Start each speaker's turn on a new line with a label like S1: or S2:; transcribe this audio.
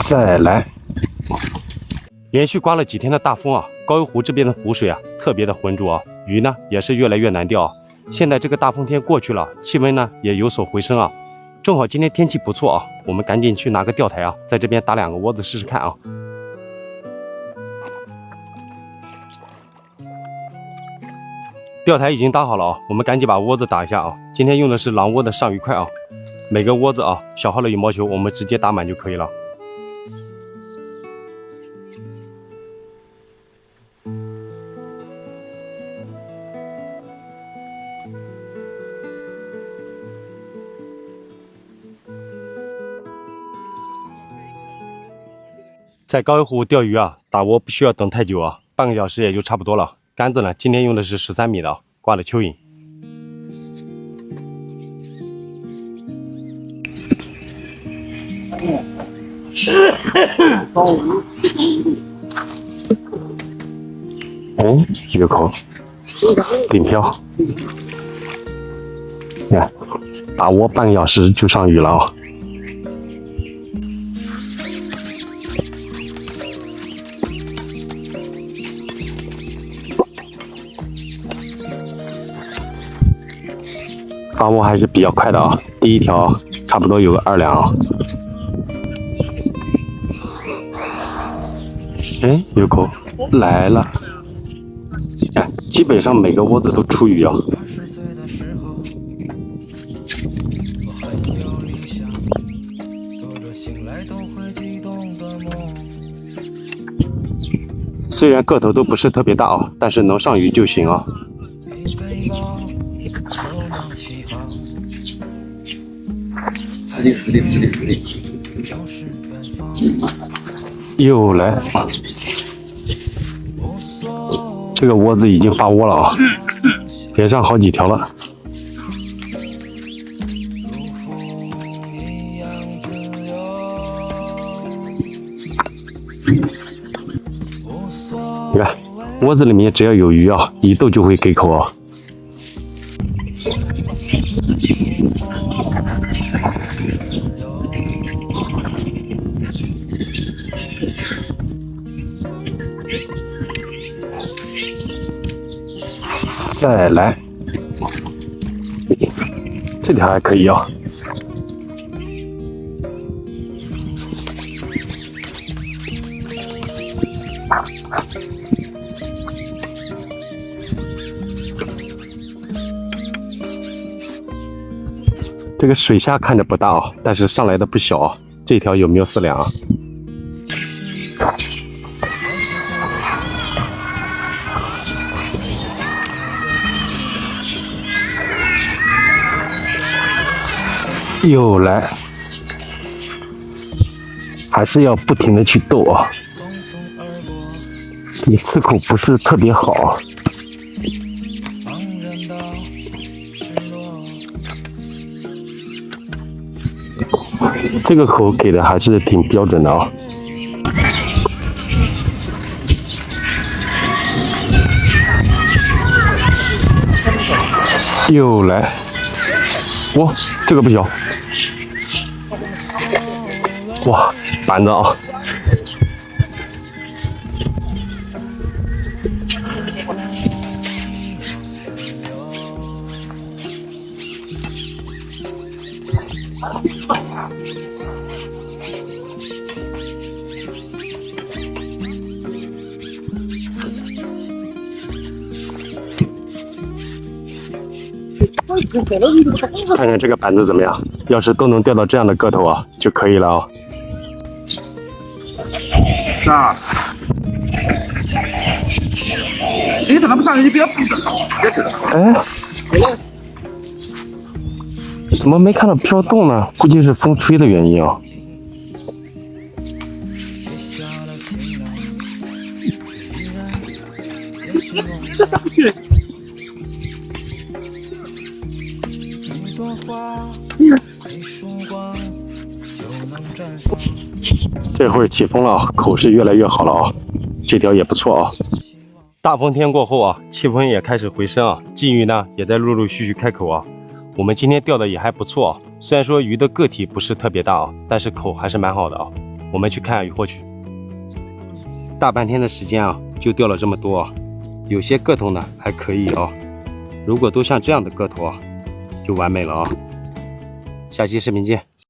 S1: 再来。连续刮了几天的大风啊，高邮湖这边的湖水啊特别的浑浊啊，鱼呢也是越来越难钓啊。现在这个大风天过去了，气温呢也有所回升啊。正好今天天气不错啊，我们赶紧去拿个钓台啊，在这边打2个窝子试试看啊。钓台已经搭好了啊，我们赶紧把窝子打一下啊。今天用的是狼窝的上鱼块啊，每个窝子啊小号的羽毛球我们直接打满就可以了。在高邮湖钓鱼啊，打窝不需要等太久啊，半个小时也就差不多了。杆子呢，今天用的是13米的啊，挂的蚯蚓。一个口，顶漂。你看，打窝半个小时就上鱼了啊。发窝还是比较快的啊，第一条差不多有个2两啊。有口来了，看，基本上每个窝子都出鱼啊。虽然个头都不是特别大啊，但是能上鱼就行啊。
S2: 实力。
S1: 又来，这个窝子已经发窝了啊，连上好几条了。你看，窝子里面只要有鱼啊，一逗就会给口啊。再来，这条还可以啊。这个水虾看着不大啊，但是上来的不小啊。这条有没有4两啊？又来，还是要不停的去逗啊。一次口不是特别好。这个口给的还是挺标准的啊。又来，哇，这个不小，哇，板子啊！看看这个板子怎么样？要是都能钓到这样的个头啊，就可以了啊。
S2: 是啊。等它不上来，你不要碰着。
S1: 怎么没看到飘动呢？估计是风吹的原因啊。这会儿起风了，口是越来越好了啊，这条也不错啊。大风天过后啊，气温也开始回升啊，鲫鱼呢也在陆陆续续开口啊。我们今天钓的也还不错啊，虽然说鱼的个体不是特别大啊，但是口还是蛮好的啊。我们去看渔获去。大半天的时间啊，就钓了这么多啊，有些个头呢还可以啊。如果都像这样的个头啊，就完美了啊。下期视频见。